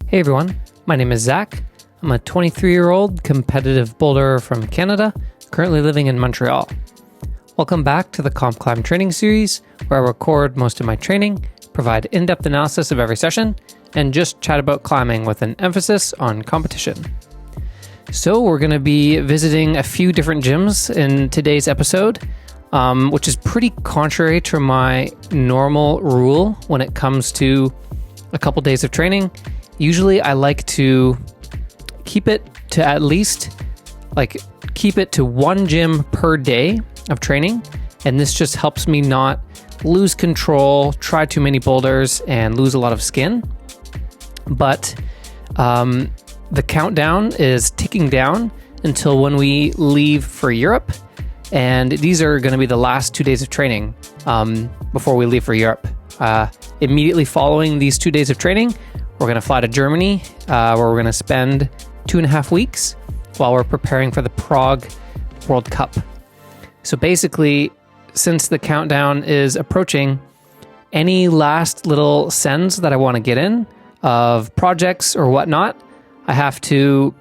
Hey everyone, my name is Zach. I'm a 23-year-old competitive boulderer from Canada, currently living in Montreal. Welcome back to the COMPCLIMB training series, where I record most of my training, provide in-depth analysis of every session, and just chat about climbing with an emphasis on competition. So we're going to be visiting a few different gyms in today's episode, which is pretty contrary to my normal rule when it comes to a couple days of training. Usually I like to keep it to at least keep it to one gym per day of training. And this just helps me not lose control, try too many boulders, and lose a lot of skin. But the countdown is ticking down until when we leave for Europe. And these are going to be the last 2 days of training before we leave for Europe. Immediately following these 2 days of training, we're going to fly to Germany, where we're going to spend 2.5 weeks while we're preparing for the Prague World Cup. So basically, since the countdown is approaching, any last little sends that I want to get in of projects or whatnot, I have to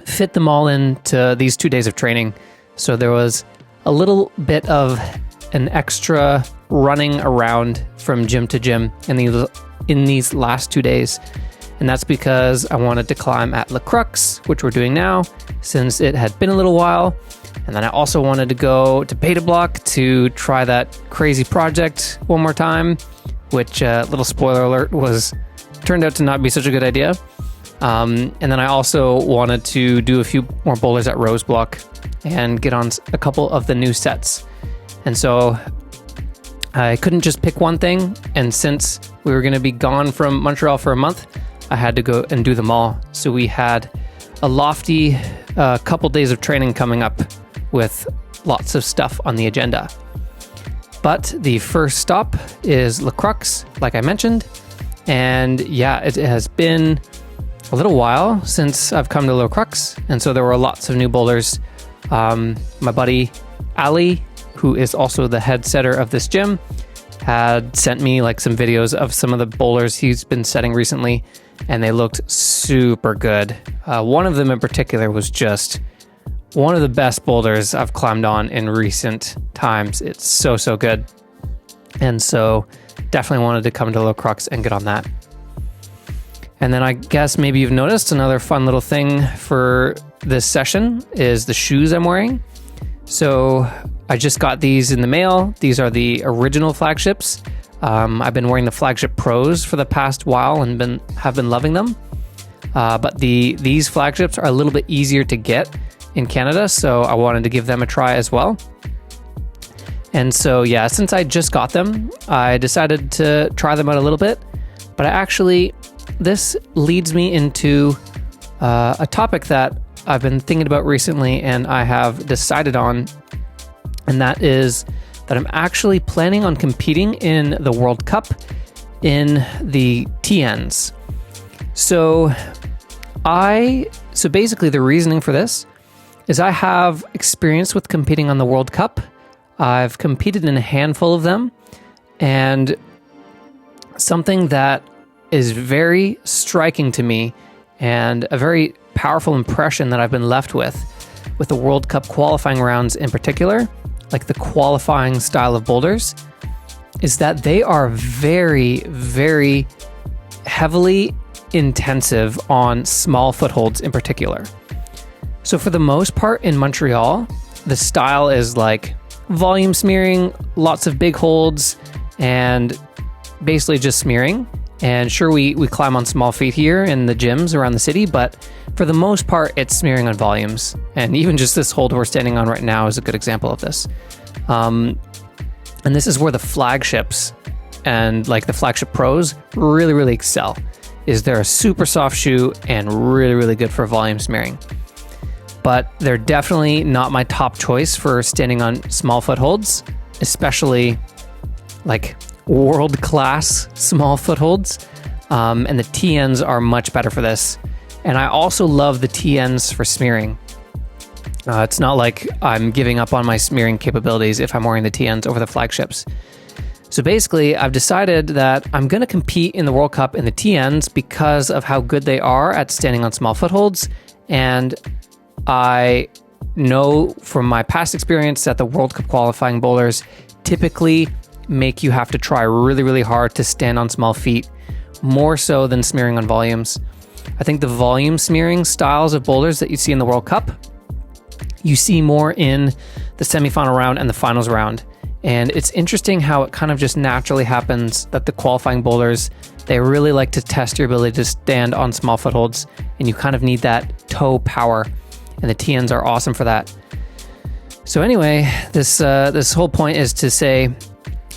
fit them all into these 2 days of training. So there was a little bit of an extra running around from gym to gym in these last 2 days. And that's because I wanted to climb at Crux, which we're doing now, since it had been a little while. And then I also wanted to go to Bloc to try that crazy project one more time, which, little spoiler alert, turned out to not be such a good idea. And then I also wanted to do a few more boulders at Bloc and get on a couple of the new sets. And so I couldn't just pick one thing, and since we were going to be gone from Montreal for a month, I had to go and do them all. So we had a lofty couple days of training coming up with lots of stuff on the agenda. But the first stop is Crux, like I mentioned. And yeah, it has been a little while since I've come to Crux, and so there were lots of new boulders. My buddy Ali, who is also the head setter of this gym, had sent me some videos of some of the boulders he's been setting recently, and they looked super good. One of them in particular was just one of the best boulders I've climbed on in recent times. It's so good. And so definitely wanted to come to Crux and get on that. And then I guess maybe you've noticed another fun little thing for this session is the shoes I'm wearing. So I just got these in the mail. These are the original flagships. I've been wearing the flagship pros for the past while and have been loving them. But these flagships are a little bit easier to get in Canada, so I wanted to give them a try as well. And so yeah, since I just got them, I decided to try them out a little bit. But this leads me into a topic that I've been thinking about recently and I have decided on, and that is that I'm actually planning on competing in the World Cup in the TNs. So basically the reasoning for this is I have experience with competing on the World Cup. I've competed in a handful of them, and something that is very striking to me and a very powerful impression that I've been left with the World Cup qualifying rounds in particular, like the qualifying style of boulders, is that they are very, very heavily intensive on small footholds in particular. So for the most part in Montreal, the style is like volume smearing, lots of big holds, and basically just smearing. And sure, we climb on small feet here in the gyms around the city, but for the most part, it's smearing on volumes. And even just this hold we're standing on right now is a good example of this. And this is where the flagships and the flagship pros really, really excel. They're a super soft shoe and really, really good for volume smearing. But they're definitely not my top choice for standing on small footholds, especially world-class small footholds. And the TNs are much better for this. And I also love the TNs for smearing. It's not like I'm giving up on my smearing capabilities if I'm wearing the TNs over the flagships. So basically, I've decided that I'm going to compete in the World Cup in the TNs because of how good they are at standing on small footholds. And I know from my past experience that the World Cup qualifying boulders typically make you have to try really, really hard to stand on small feet, more so than smearing on volumes. I think the volume smearing styles of boulders that you see in the World Cup, you see more in the semifinal round and the finals round. And it's interesting how it kind of just naturally happens that the qualifying boulders, they really like to test your ability to stand on small footholds, and you kind of need that toe power, and the TNs are awesome for that. So anyway, this whole point is to say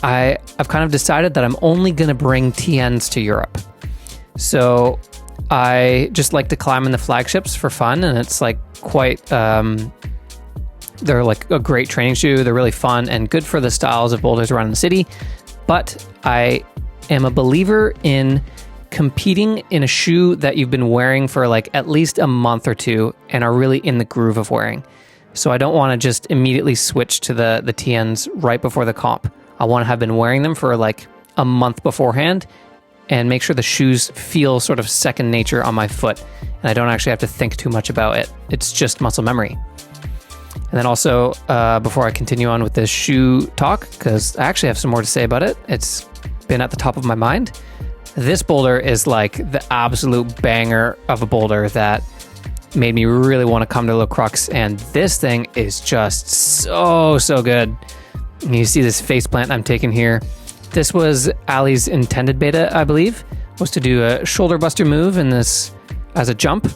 I've kind of decided that I'm only going to bring TNs to Europe. So I just like to climb in the flagships for fun, and it's like quite... they're like a great training shoe. They're really fun and good for the styles of boulders around the city. But I am a believer in competing in a shoe that you've been wearing for like at least a month or two and are really in the groove of wearing. So I don't want to just immediately switch to the TNs right before the comp. I want to have been wearing them for like a month beforehand and make sure the shoes feel sort of second nature on my foot. And I don't actually have to think too much about it. It's just muscle memory. And then also, before I continue on with this shoe talk, because I actually have some more to say about it, it's been at the top of my mind. This boulder is like the absolute banger of a boulder that made me really want to come to Crux, and this thing is just so good. And you see this face plant I'm taking here. This was Ali's intended beta, I believe, was to do a shoulder buster move in this as a jump.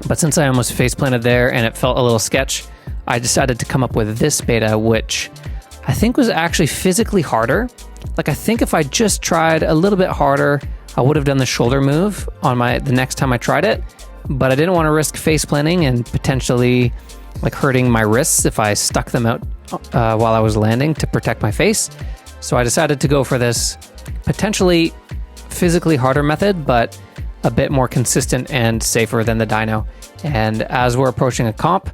But since I almost face planted there and it felt a little sketch, I decided to come up with this beta, which I think was actually physically harder. Like, I think if I just tried a little bit harder, I would have done the shoulder move on the next time I tried it, but I didn't want to risk face planting and potentially like hurting my wrists if I stuck them out while I was landing to protect my face. So I decided to go for this potentially physically harder method, but a bit more consistent and safer than the dyno. And as we're approaching a comp,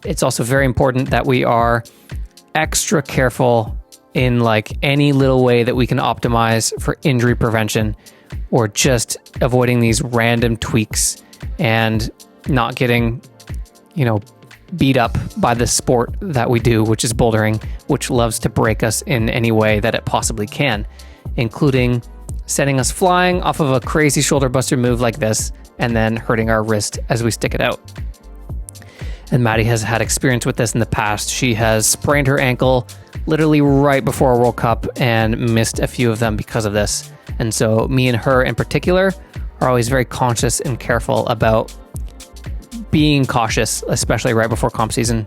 it's also very important that we are extra careful in like any little way that we can optimize for injury prevention, or just avoiding these random tweaks and not getting, beat up by the sport that we do, which is bouldering, which loves to break us in any way that it possibly can, including sending us flying off of a crazy shoulder buster move like this and then hurting our wrist as we stick it out. And Maddie has had experience with this in the past. She has sprained her ankle literally right before a World Cup and missed a few of them because of this. And so me and her in particular are always very conscious and careful about being cautious, especially right before comp season.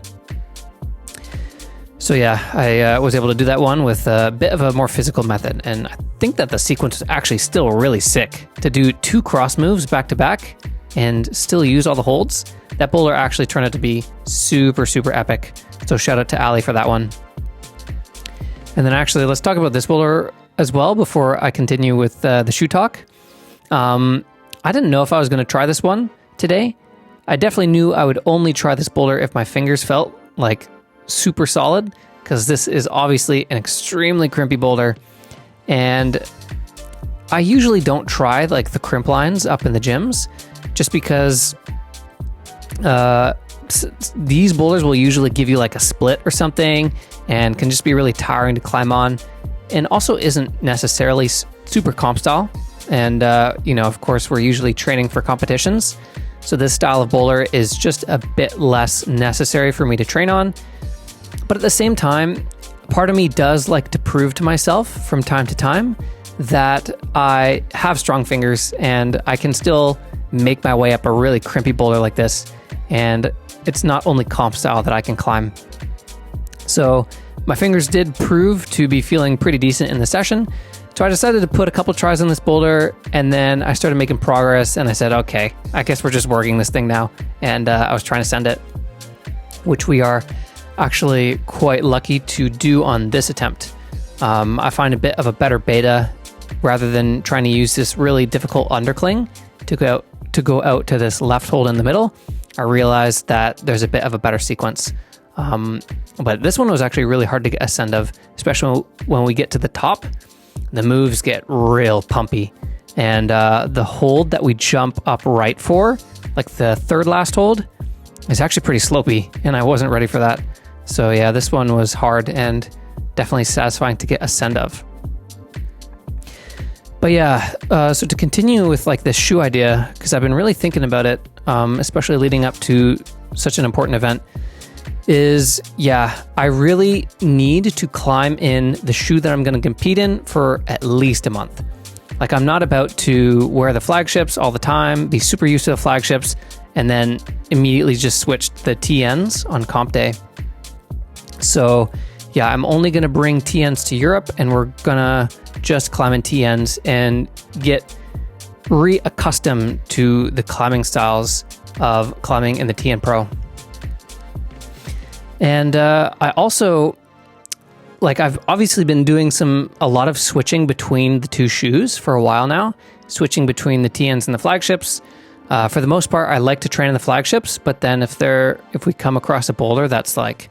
So yeah, I was able to do that one with a bit of a more physical method. And I think that the sequence is actually still really sick. To do 2 cross moves back to back and still use all the holds, that boulder actually turned out to be super epic. So shout out to Ali for that one. And then actually, let's talk about this boulder as well before I continue with the shoe talk. I didn't know if I was going to try this one today. I definitely knew I would only try this boulder if my fingers felt like super solid, because this is obviously an extremely crimpy boulder. And I usually don't try like the crimp lines up in the gyms, just because these boulders will usually give you like a split or something and can just be really tiring to climb on, and also isn't necessarily super comp style. And of course, we're usually training for competitions, so this style of boulder is just a bit less necessary for me to train on. But at the same time, part of me does like to prove to myself from time to time that I have strong fingers and I can still make my way up a really crimpy boulder like this. And it's not only comp style that I can climb. So my fingers did prove to be feeling pretty decent in the session. So I decided to put a couple tries on this boulder, and then I started making progress, and I said, okay, I guess we're just working this thing now. And I was trying to send it, which we are actually quite lucky to do on this attempt. I find a bit of a better beta rather than trying to use this really difficult undercling to go out to this left hold in the middle. I realized that there's a bit of a better sequence. But this one was actually really hard to get ascend of, especially when we get to the top. The moves get real pumpy. And the hold that we jump up right for, like the third last hold, is actually pretty slopey, and I wasn't ready for that. So yeah, this one was hard and definitely satisfying to get ascend of. But yeah, so to continue with like this shoe idea, because I've been really thinking about it, especially leading up to such an important event, is I really need to climb in the shoe that I'm going to compete in for at least a month. Like, I'm not about to wear the flagships all the time, be super used to the flagships, and then immediately just switch to the TNs on comp day. So yeah, I'm only going to bring TNs to Europe, and we're going to just climb in TNs and get reaccustomed to the climbing styles of climbing in the TN Pro. And I also, like, I've obviously been doing a lot of switching between the two shoes for a while now, switching between the TNs and the flagships. For the most part, I like to train in the flagships, but then if we come across a boulder that's like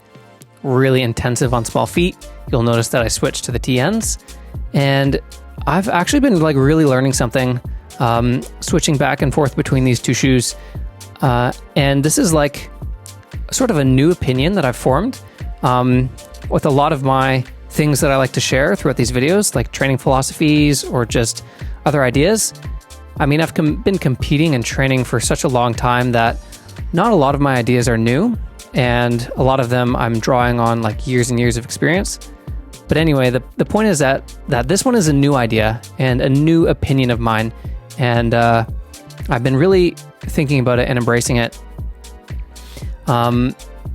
really intensive on small feet, you'll notice that I switch to the TNs. And I've actually been like really learning something, switching back and forth between these two shoes. And this is like sort of a new opinion that I've formed with a lot of my things that I like to share throughout these videos, like training philosophies or just other ideas. I mean, I've been competing and training for such a long time that not a lot of my ideas are new, and a lot of them I'm drawing on like years and years of experience. But anyway, the point is that this one is a new idea and a new opinion of mine, and I've been really thinking about it and embracing it.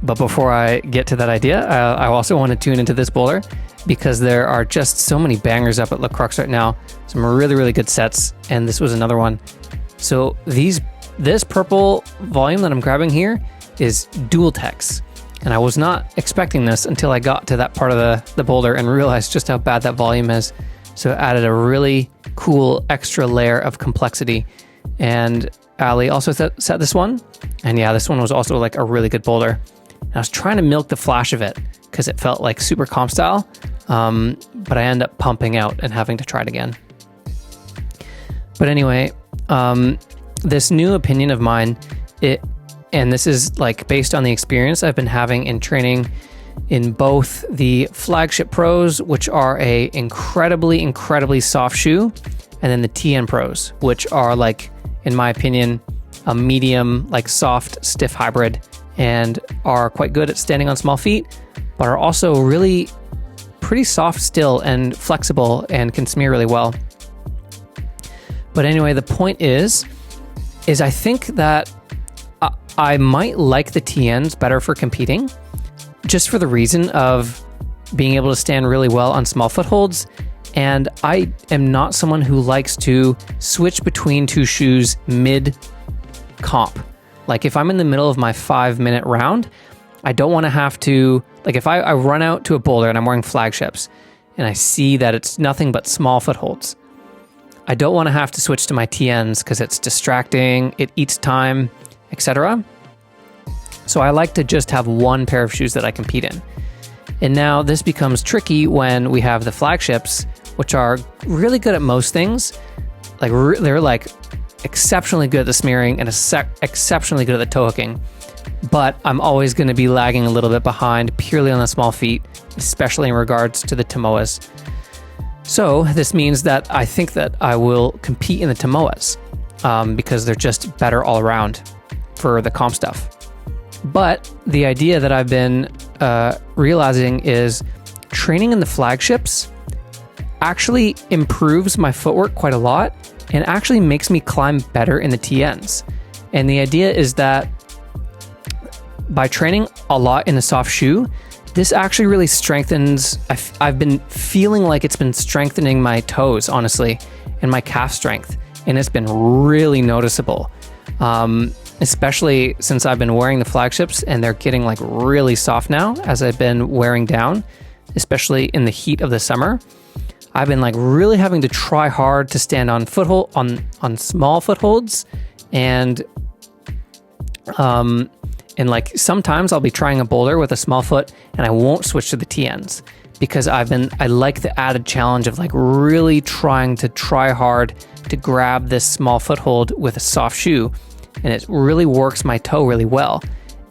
But before I get to that idea, I also want to tune into this boulder because there are just so many bangers up at Crux right now. Some really, really good sets, and this was another one. So this purple volume that I'm grabbing here is dual techs, and I was not expecting this until I got to that part of the boulder and realized just how bad that volume is. So it added a really cool extra layer of complexity. And Ali also set this one, and yeah, this one was also like a really good boulder. And I was trying to milk the flash of it because it felt like super comp style, but I ended up pumping out and having to try it again. But anyway, this new opinion of mine, and this is like based on the experience I've been having in training in both the flagship pros, which are a incredibly, incredibly soft shoe, and then the TN pros, which are like, in my opinion, a medium, like soft, stiff hybrid, and are quite good at standing on small feet, but are also really pretty soft still and flexible and can smear really well. But anyway, the point is I think that I might like the TNs better for competing, just for the reason of being able to stand really well on small footholds. And I am not someone who likes to switch between two shoes mid-comp. Like, if I'm in the middle of my 5-minute round, I don't want to have to, like, if I run out to a boulder and I'm wearing flagships and I see that it's nothing but small footholds, I don't want to have to switch to my TNs because it's distracting, it eats time, etc. So I like to just have one pair of shoes that I compete in. And now this becomes tricky when we have the flagships, which are really good at most things. Like, they're like exceptionally good at the smearing and exceptionally good at the toe hooking. But I'm always going to be lagging a little bit behind purely on the small feet, especially in regards to the Tomoas. So this means that I think that I will compete in the Tomoas because they're just better all around for the comp stuff. But the idea that I've been realizing is training in the flagships actually improves my footwork quite a lot and actually makes me climb better in the TNs. And the idea is that by training a lot in the soft shoe, this actually really strengthens, I've been feeling like it's been strengthening my toes, honestly, and my calf strength. And it's been really noticeable, especially since I've been wearing the flagships and they're getting like really soft now as I've been wearing down, especially in the heat of the summer. I've been like really having to try hard to stand on small footholds and And like sometimes I'll be trying a boulder with a small foot and I won't switch to the TNs because I like the added challenge of like really trying to try hard to grab this small foothold with a soft shoe. And it really works my toe really well.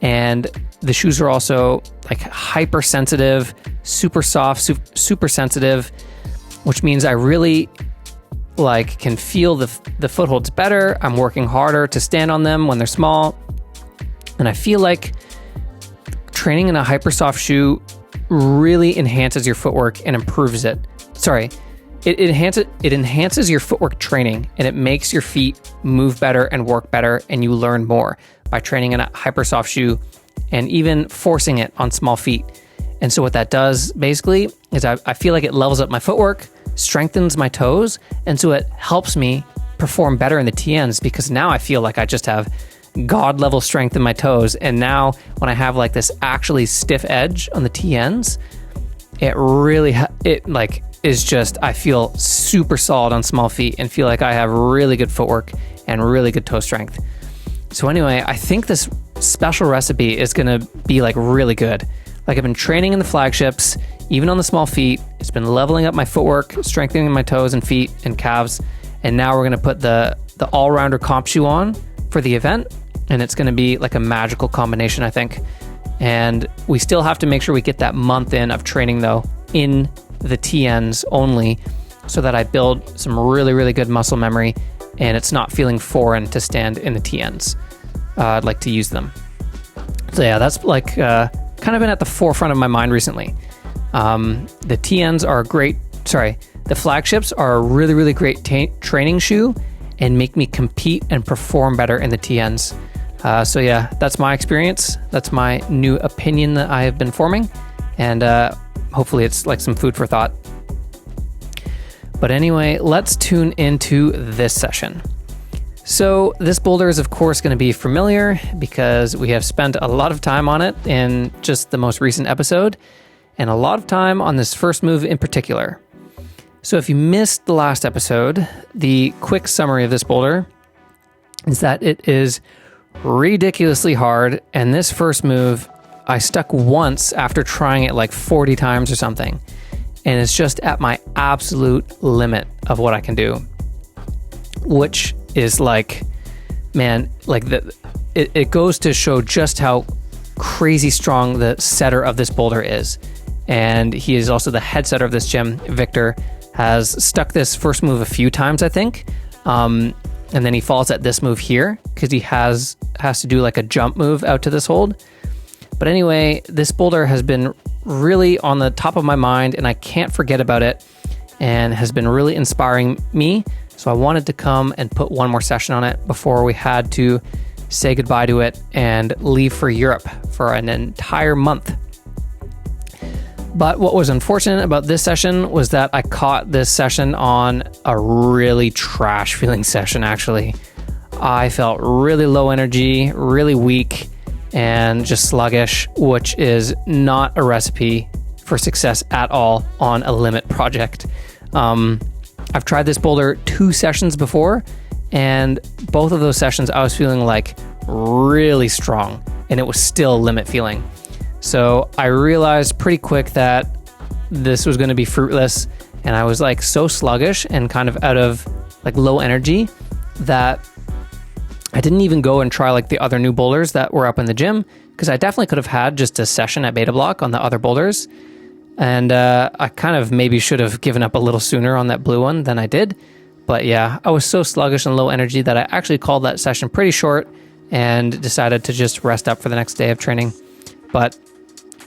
And the shoes are also like hypersensitive, super soft, super sensitive, which means I really like can feel the footholds better. I'm working harder to stand on them when they're small. And I feel like training in a hyper soft shoe really enhances your footwork and improves it. It enhances your footwork training, and it makes your feet move better and work better, and you learn more by training in a hyper soft shoe and even forcing it on small feet. And so what that does basically is I feel like it levels up my footwork, strengthens my toes, and so it helps me perform better in the TNs because now I feel like I just have God level strength in my toes. And now when I have like this actually stiff edge on the TNs, it really, is just, I feel super solid on small feet and feel like I have really good footwork and really good toe strength. So anyway, I think this special recipe is going to be like really good. Like I've been training in the flagships, even on the small feet. It's been leveling up my footwork, strengthening my toes and feet and calves. And now we're going to put the all-rounder comp shoe on for the event. And it's going to be like a magical combination, I think. And we still have to make sure we get that month in of training though in the TNs only so that I build some really, really good muscle memory and it's not feeling foreign to stand in the TNs. I'd like to use them. So yeah, that's like kind of been at the forefront of my mind recently. The TNs are the flagships are a really, really great training shoe and make me compete and perform better in the TNs. So yeah, that's my experience. That's my new opinion that I have been forming. And hopefully it's like some food for thought. But anyway, let's tune into this session. So this boulder is of course going to be familiar because we have spent a lot of time on it in just the most recent episode and a lot of time on this first move in particular. So if you missed the last episode, the quick summary of this boulder is that it is ridiculously hard, and this first move I stuck once after trying it like 40 times or something, and it's just at my absolute limit of what I can do, which is like, man, like it goes to show just how crazy strong the setter of this boulder is. And he is also the head setter of this gym. Victor has stuck this first move a few times, I think. And then he falls at this move here because he has to do like a jump move out to this hold. But anyway, this boulder has been really on the top of my mind and I can't forget about it and has been really inspiring me. So I wanted to come and put one more session on it before we had to say goodbye to it and leave for Europe for an entire month. But what was unfortunate about this session was that I caught this session on a really trash feeling session, actually. I felt really low energy, really weak, and just sluggish, which is not a recipe for success at all on a limit project. I've tried this boulder 2 sessions before, and both of those sessions I was feeling like really strong, and it was still limit feeling. So I realized pretty quick that this was going to be fruitless, and I was like so sluggish and kind of out of like low energy that I didn't even go and try like the other new boulders that were up in the gym, because I definitely could have had just a session at Beta Bloc on the other boulders. And I kind of maybe should have given up a little sooner on that blue one than I did. But yeah, I was so sluggish and low energy that I actually called that session pretty short and decided to just rest up for the next day of training. But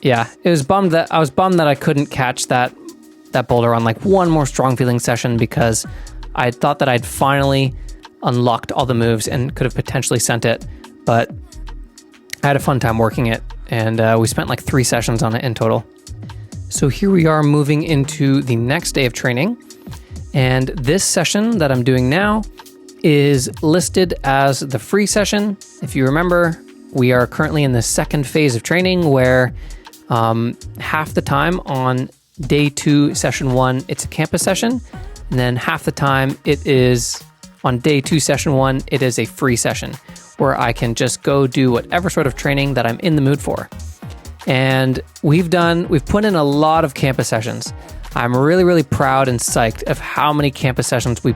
yeah, I was bummed that I couldn't catch that boulder on like one more strong feeling session, because I thought that I'd finally unlocked all the moves and could have potentially sent it. But I had a fun time working it, and we spent like 3 sessions on it in total. So here we are moving into the next day of training, and this session that I'm doing now is listed as the free session. If you remember, we are currently in the second phase of training where half the time on day 2, session 1, it's a campus session, and then half the time it is on day 2, session 1, it is a free session where I can just go do whatever sort of training that I'm in the mood for. And we've put in a lot of campus sessions. I'm really, really proud and psyched of how many campus sessions we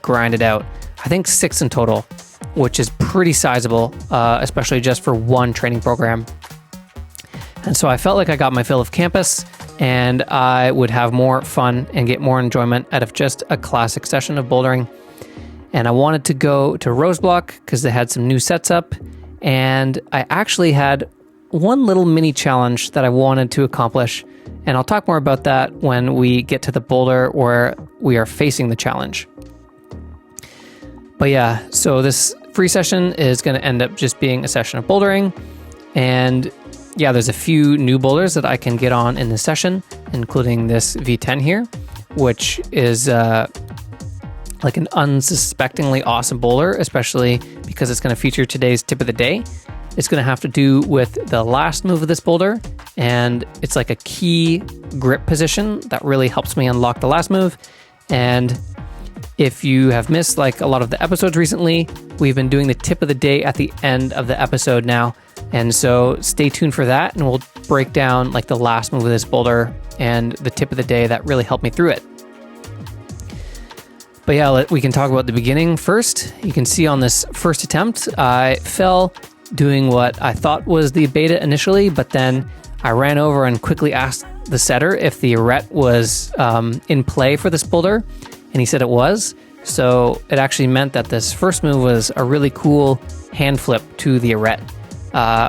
grinded out. I think 6 in total, which is pretty sizable, especially just for one training program. And so I felt like I got my fill of campus, and I would have more fun and get more enjoyment out of just a classic session of bouldering. And I wanted to go to Bloc because they had some new sets up, and I actually had one little mini challenge that I wanted to accomplish, and I'll talk more about that when we get to the boulder where we are facing the challenge. But yeah, so this free session is going to end up just being a session of bouldering, and yeah, there's a few new boulders that I can get on in this session, including this V10 here, which is like an unsuspectingly awesome boulder, especially because it's going to feature today's tip of the day. It's going to have to do with the last move of this boulder, and it's like a key grip position that really helps me unlock the last move. And if you have missed like a lot of the episodes recently, we've been doing the tip of the day at the end of the episode now. And so stay tuned for that, and we'll break down like the last move of this boulder and the tip of the day that really helped me through it. But yeah, we can talk about the beginning first. You can see on this first attempt, I fell doing what I thought was the beta initially, but then I ran over and quickly asked the setter if the arete was in play for this boulder, and he said it was. So it actually meant that this first move was a really cool hand flip to the arete,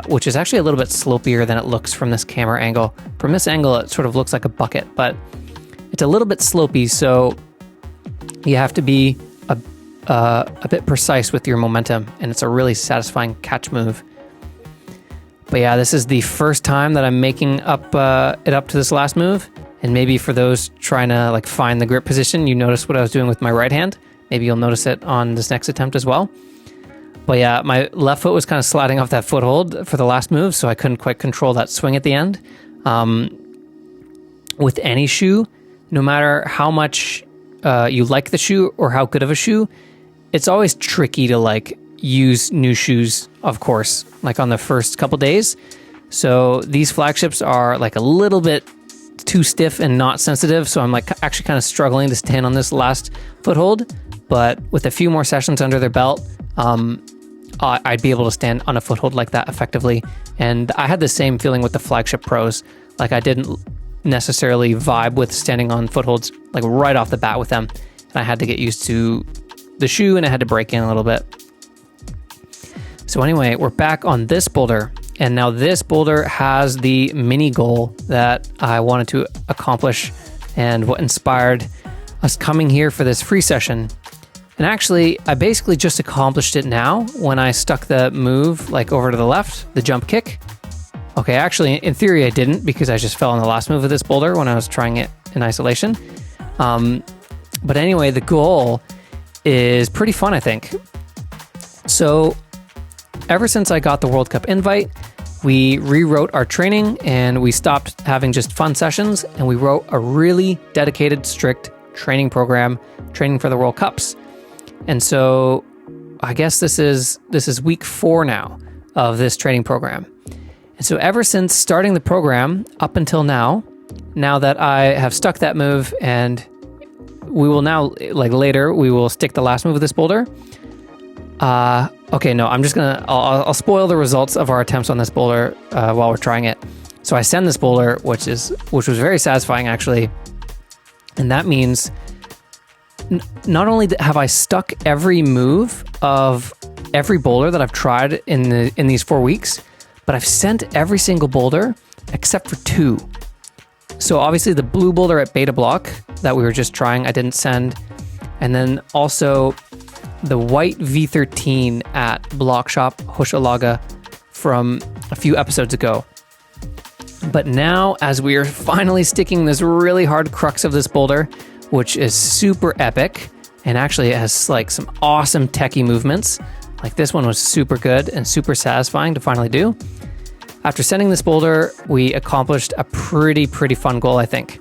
which is actually a little bit slopier than it looks from this camera angle. From this angle, it sort of looks like a bucket, but it's a little bit slopey, so you have to be a bit precise with your momentum, and it's a really satisfying catch move. But yeah, this is the first time that I'm making it up to this last move, and maybe for those trying to like find the grip position, you noticed what I was doing with my right hand. Maybe you'll notice it on this next attempt as well. But yeah, my left foot was kind of sliding off that foothold for the last move, so I couldn't quite control that swing at the end. With any shoe, no matter how much you like the shoe or how good of a shoe, it's always tricky to like use new shoes, of course, like on the first couple days. So these flagships are like a little bit too stiff and not sensitive. So I'm like actually kind of struggling to stand on this last foothold, but with a few more sessions under their belt, I'd be able to stand on a foothold like that effectively. And I had the same feeling with the flagship pros. Like I didn't necessarily vibe with standing on footholds like right off the bat with them. And I had to get used to the shoe, and I had to break in a little bit. So anyway, we're back on this boulder, and now this boulder has the mini goal that I wanted to accomplish and what inspired us coming here for this free session. And actually, I basically just accomplished it now when I stuck the move like over to the left, the jump kick. Okay, actually, in theory, I didn't, because I just fell on the last move of this boulder when I was trying it in isolation. But anyway, the goal is pretty fun, I think. So ever since I got the World Cup invite, we rewrote our training, and we stopped having just fun sessions, and we wrote a really dedicated, strict training program, training for the World Cups. And so I guess this is week 4 now of this training program. And so ever since starting the program up until now that I have stuck that move, and we will now, like later, we will stick the last move of this boulder. Okay, no, I'll spoil the results of our attempts on this boulder while we're trying it. So I send this boulder, which was very satisfying actually. And that means not only have I stuck every move of every boulder that I've tried in these 4 weeks, but I've sent every single boulder except for 2. So obviously the blue boulder at Beta Bloc that we were just trying, I didn't send. And then also the white V13 at Block Shop Hochelaga from a few episodes ago. But now, as we are finally sticking this really hard crux of this boulder, which is super epic, and actually it has like some awesome techie movements. Like this one was super good and super satisfying to finally do. After sending this boulder, we accomplished a pretty fun goal, I think.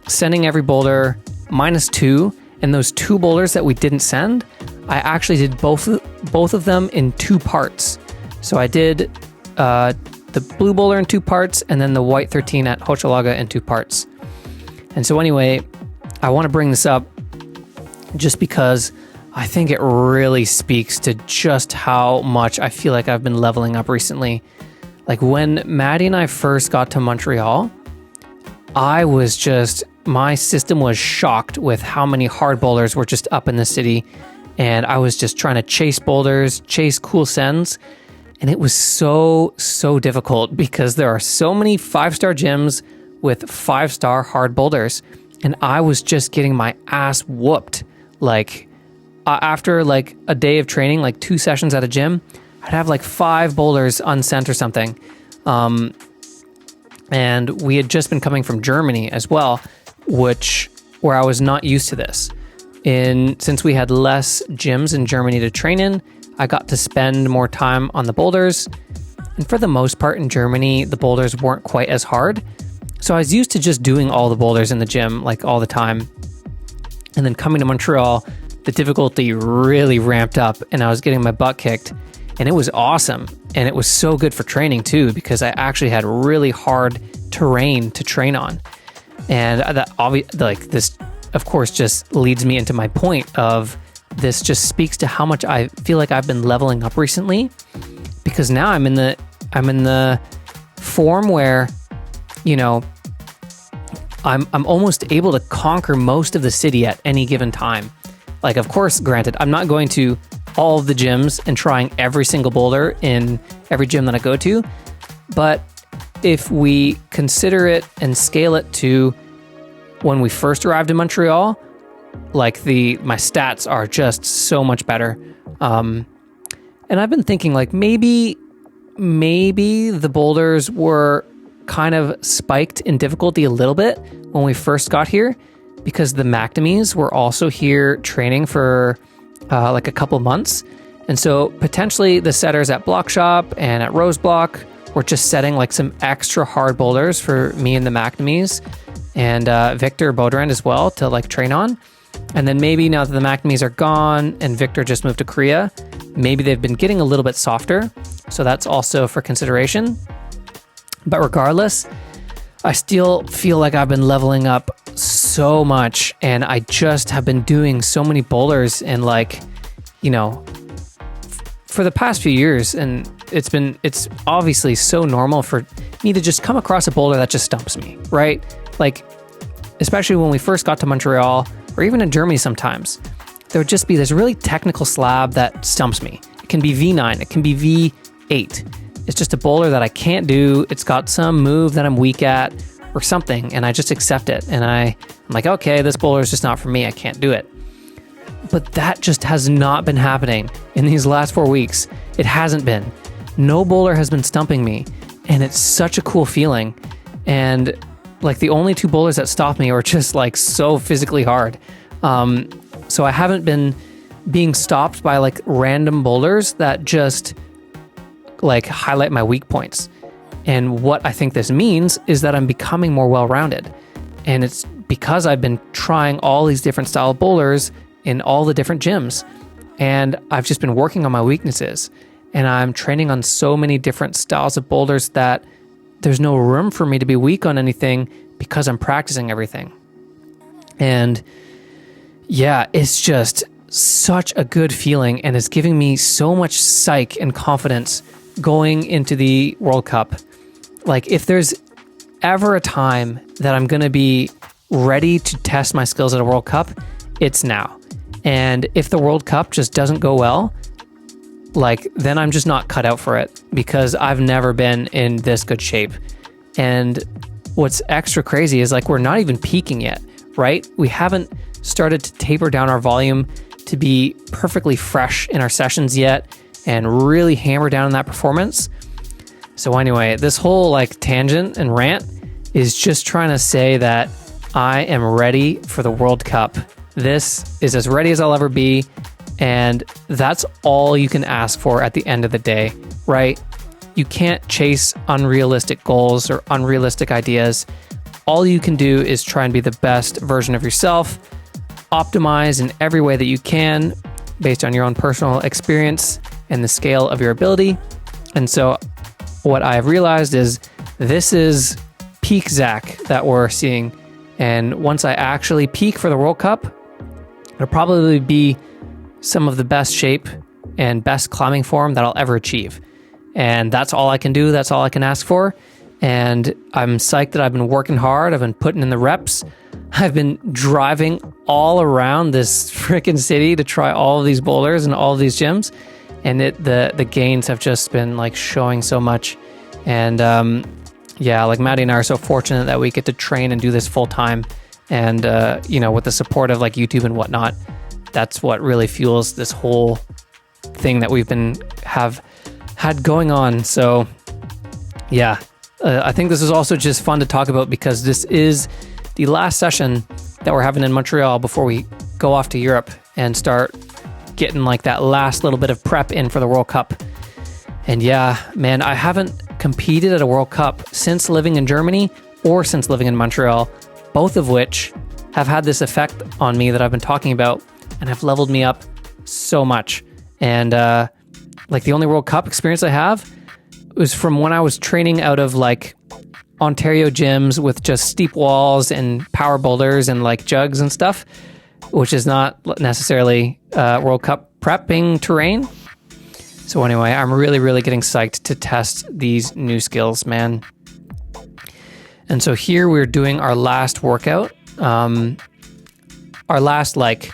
Sending every boulder -2 And those 2 boulders that we didn't send, I actually did both of them in 2 parts. So I did the blue boulder in 2 parts, and then the white 13 at Hochelaga in 2 parts. And so anyway, I want to bring this up just because I think it really speaks to just how much I feel like I've been leveling up recently. Like when Maddie and I first got to Montreal, my system was shocked with how many hard boulders were just up in the city. And I was just trying to chase boulders, chase cool sends. And it was so difficult because there are so many 5-star gyms with 5-star hard boulders. And I was just getting my ass whooped. Like after like a day of training, like 2 sessions at a gym, I'd have like 5 boulders unsent or something. And we had just been coming from Germany as well, where I was not used to this. Since we had less gyms in Germany to train in, I got to spend more time on the boulders. And for the most part in Germany, the boulders weren't quite as hard. So I was used to just doing all the boulders in the gym, like all the time. And then coming to Montreal, the difficulty really ramped up and I was getting my butt kicked. And it was awesome. And it was so good for training too, because I actually had really hard terrain to train on. And this, of course, just leads me into my point of this just speaks to how much I feel like I've been leveling up recently, because now I'm in the form where, you know, I'm almost able to conquer most of the city at any given time. Like, of course, granted, I'm not going to all of the gyms and trying every single boulder in every gym that I go to, but if we consider it and scale it to when we first arrived in Montreal, like my stats are just so much better. And I've been thinking like maybe the boulders were kind of spiked in difficulty a little bit when we first got here, because the McNamees were also here training for like a couple months. And so potentially the setters at Bloc Shop and at Rose Block were just setting like some extra hard boulders for me and the McNamees and Victor Baudrand as well to like train on. And then maybe now that the McNamees are gone and Victor just moved to Korea, maybe they've been getting a little bit softer. So that's also for consideration. But regardless, I still feel like I've been leveling up so much, and I just have been doing so many boulders and like, you know, for the past few years, and it's obviously so normal for me to just come across a boulder that just stumps me, right? Like, especially when we first got to Montreal or even in Germany sometimes, there would just be this really technical slab that stumps me. It can be V9, it can be V8. It's just a boulder that I can't do. It's got some move that I'm weak at or something, and I just accept it. And I'm like, okay, this boulder is just not for me. I can't do it. But that just has not been happening in these last 4 weeks. It hasn't been. No boulder has been stumping me, and it's such a cool feeling. And like the only 2 boulders that stop me are just like so physically hard. So I haven't been being stopped by like random boulders that just like highlight my weak points. And what I think this means is that I'm becoming more well-rounded. And it's because I've been trying all these different style boulders in all the different gyms. And I've just been working on my weaknesses. And I'm training on so many different styles of boulders that there's no room for me to be weak on anything because I'm practicing everything. And yeah, it's just such a good feeling, and it's giving me so much psych and confidence going into the World Cup. Like, if there's ever a time that I'm going to be ready to test my skills at a World Cup, it's now. And if the World Cup just doesn't go well, like, then I'm just not cut out for it, because I've never been in this good shape. And what's extra crazy is like, we're not even peaking yet, right? We haven't started to taper down our volume to be perfectly fresh in our sessions yet and really hammer down on that performance. So anyway, this whole like tangent and rant is just trying to say that I am ready for the World Cup. This is as ready as I'll ever be. And that's all you can ask for at the end of the day, right? You can't chase unrealistic goals or unrealistic ideas. All you can do is try and be the best version of yourself. optimize in every way that you can based on your own personal experience and the scale of your ability. And so what I've realized is this is peak Zach that we're seeing. And once I actually peak for the World Cup, it'll probably be some of the best shape and best climbing form that I'll ever achieve. And that's all I can do. That's all I can ask for. And I'm psyched that I've been working hard. I've been putting in the reps. I've been driving all around this freaking city to try all of these boulders and all of these gyms. And the gains have just been like showing so much. And yeah, like Maddie and I are so fortunate that we get to train and do this full time. And, with the support of like YouTube and whatnot, that's what really fuels this whole thing that we've had going on. So yeah, I think this is also just fun to talk about because this is the last session that we're having in Montreal before we go off to Europe and start getting like that last little bit of prep in for the World Cup. And yeah, man, I haven't competed at a World Cup since living in Germany or since living in Montreal, both of which have had this effect on me that I've been talking about and have leveled me up so much. And like the only World Cup experience I have was from when I was training out of like Ontario gyms with just steep walls and power boulders and like jugs and stuff, which is not necessarily World Cup prepping terrain. So anyway, I'm really, really getting psyched to test these new skills, man. And so here we're doing our last workout, our last like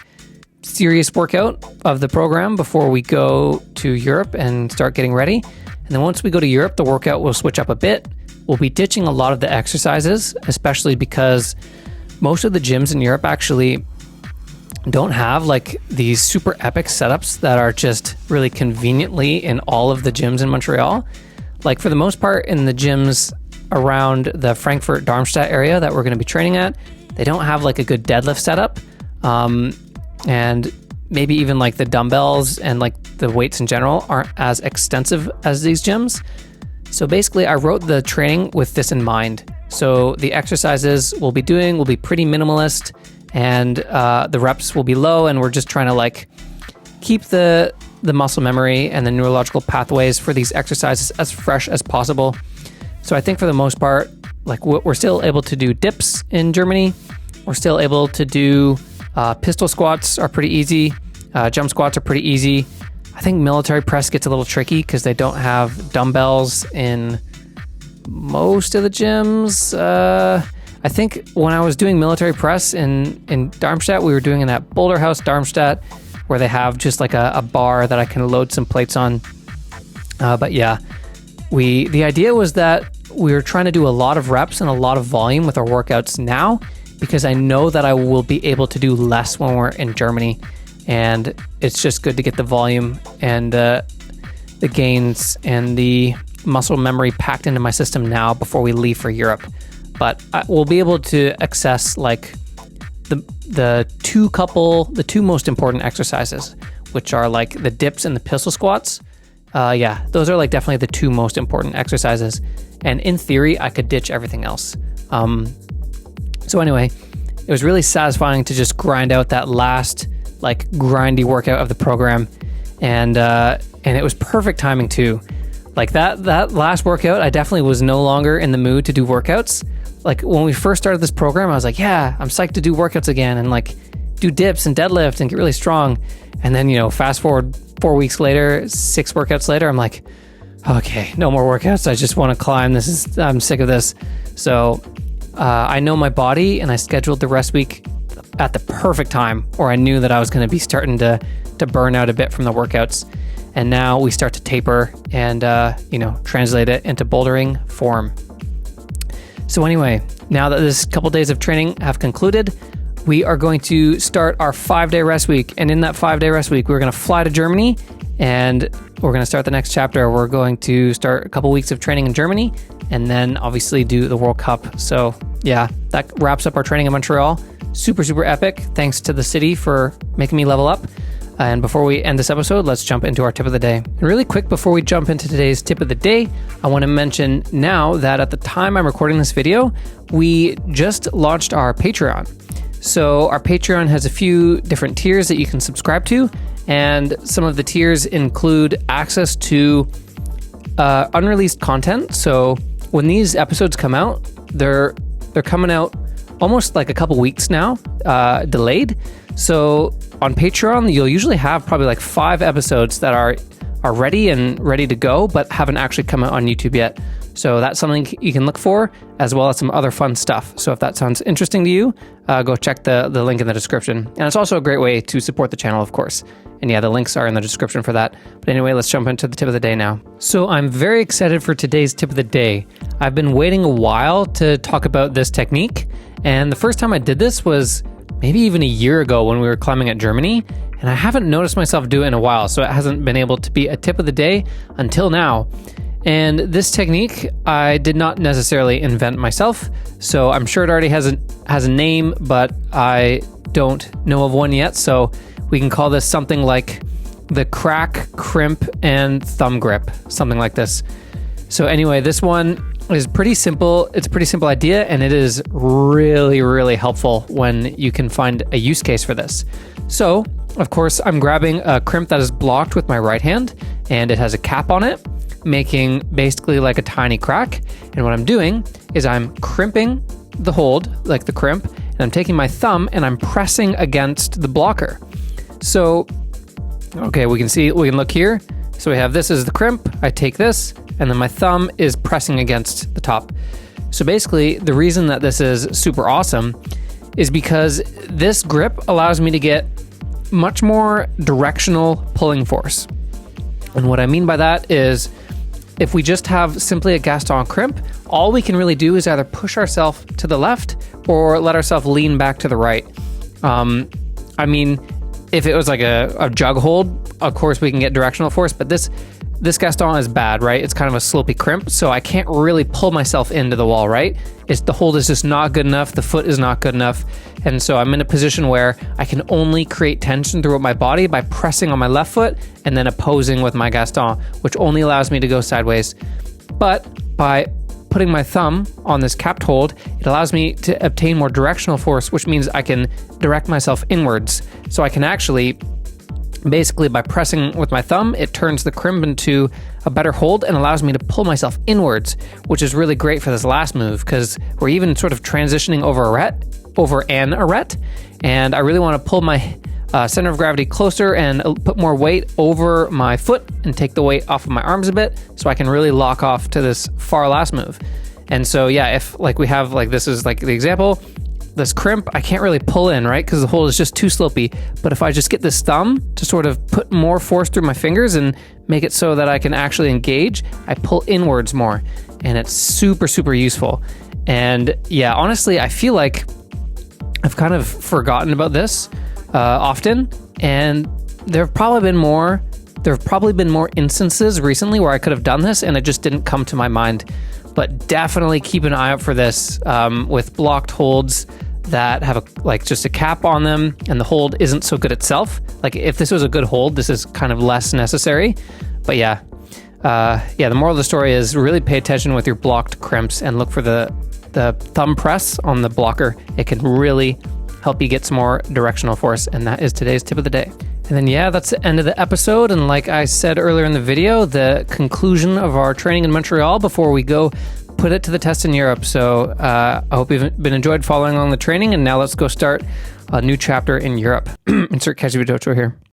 serious workout of the program before we go to Europe and start getting ready. And then once we go to Europe, the workout will switch up a bit. We'll be ditching a lot of the exercises, especially because most of the gyms in Europe actually don't have like these super epic setups that are just really conveniently in all of the gyms in Montreal. Like for the most part in the gyms around the Frankfurt Darmstadt area that we're going to be training at, they don't have like a good deadlift setup. And maybe even like the dumbbells and like the weights in general aren't as extensive as these gyms. So basically I wrote the training with this in mind. So the exercises we'll be doing will be pretty minimalist and the reps will be low, and we're just trying to like keep the muscle memory and the neurological pathways for these exercises as fresh as possible. So I think for the most part, like we're still able to do dips in Germany. We're still able to do pistol squats are pretty easy. Jump squats are pretty easy. I think military press gets a little tricky because they don't have dumbbells in most of the gyms. I think when I was doing military press in Darmstadt, we were doing it at Boulder House, Darmstadt, where they have just like a bar that I can load some plates on. But yeah, the idea was that we were trying to do a lot of reps and a lot of volume with our workouts now, because I know that I will be able to do less when we're in Germany. And it's just good to get the volume and the gains and the muscle memory packed into my system now before we leave for Europe. But we'll be able to access like the two most important exercises, which are like the dips and the pistol squats. Yeah, those are like definitely the two most important exercises. And in theory, I could ditch everything else. So anyway, it was really satisfying to just grind out that last like grindy workout of the program. And it was perfect timing too. Like that last workout, I definitely was no longer in the mood to do workouts. Like when we first started this program, I was like, yeah, I'm psyched to do workouts again and like do dips and deadlift and get really strong. And then, fast forward 4 weeks later, 6 workouts later, I'm like, okay, no more workouts. I just want to climb. I'm sick of this. So I know my body, and I scheduled the rest week at the perfect time, or I knew that I was going to be starting to burn out a bit from the workouts. And now we start to taper and, translate it into bouldering form. So anyway, now that this couple days of training have concluded, we are going to start our 5-day rest week. And in that 5-day rest week, we're going to fly to Germany and we're going to start the next chapter. We're going to start a couple weeks of training in Germany and then obviously do the World Cup. So yeah, that wraps up our training in Montreal. Super, super epic. Thanks to the city for making me level up. And before we end this episode, let's jump into our tip of the day. And really quick, before we jump into today's tip of the day, I want to mention now that at the time I'm recording this video, we just launched our Patreon. So our Patreon has a few different tiers that you can subscribe to, and some of the tiers include access to unreleased content. So when these episodes come out, they're coming out almost like a couple weeks now, delayed. So on Patreon, you'll usually have probably like 5 episodes that are ready to go, but haven't actually come out on YouTube yet. So that's something you can look for, as well as some other fun stuff. So if that sounds interesting to you, go check the link in the description. And it's also a great way to support the channel, of course. And yeah, the links are in the description for that. But anyway, let's jump into the tip of the day now. So I'm very excited for today's tip of the day. I've been waiting a while to talk about this technique. And the first time I did this was maybe even a year ago when we were climbing at Germany. And I haven't noticed myself do it in a while, so it hasn't been able to be a tip of the day until now. And this technique, I did not necessarily invent myself, so I'm sure it already has a name, but I don't know of one yet. So we can call this something like the crack, crimp, and thumb grip, something like this. So anyway, this one is pretty simple. It's a pretty simple idea, and it is really, really helpful when you can find a use case for this. So, of course, I'm grabbing a crimp that is blocked with my right hand, and it has a cap on it, making basically like a tiny crack. And what I'm doing is I'm crimping the hold, like the crimp, and I'm taking my thumb and I'm pressing against the blocker. So, okay, we can look here. So we have this as the crimp, I take this, and then my thumb is pressing against the top. So basically, the reason that this is super awesome is because this grip allows me to get much more directional pulling force. And what I mean by that is, if we just have simply a Gaston crimp, all we can really do is either push ourselves to the left or let ourselves lean back to the right. I mean, if it was like a jug hold, of course we can get directional force, but this Gaston is bad, right? It's kind of a slopey crimp, so I can't really pull myself into the wall, right? The hold is just not good enough, the foot is not good enough, and so I'm in a position where I can only create tension throughout my body by pressing on my left foot and then opposing with my Gaston, which only allows me to go sideways. But by putting my thumb on this capped hold, it allows me to obtain more directional force, which means I can direct myself inwards. So I can actually, basically by pressing with my thumb, it turns the crimp into a better hold and allows me to pull myself inwards, which is really great for this last move because we're even sort of transitioning over an arete, and I really want to pull my center of gravity closer and put more weight over my foot and take the weight off of my arms a bit so I can really lock off to this far last move. And so yeah, if like we have, like this is like the example, this crimp, I can't really pull in, right? Because the hold is just too slopey. But if I just get this thumb to sort of put more force through my fingers and make it so that I can actually engage, I pull inwards more. And it's super, super useful. And yeah, honestly, I feel like I've kind of forgotten about this often. And there have probably been more instances recently where I could have done this and it just didn't come to my mind. But definitely keep an eye out for this with blocked holds that have just a cap on them and the hold isn't so good itself. Like if this was a good hold, this is kind of less necessary. But yeah, the moral of the story is really pay attention with your blocked crimps and look for the thumb press on the blocker. It can really help you get some more directional force. And that is today's tip of the day. And then yeah, that's the end of the episode. And like I said earlier in the video, the conclusion of our training in Montreal before we go put it to the test in Europe. So I hope you've been enjoyed following along the training. And now let's go start a new chapter in Europe. Insert Kaji Vidocho here.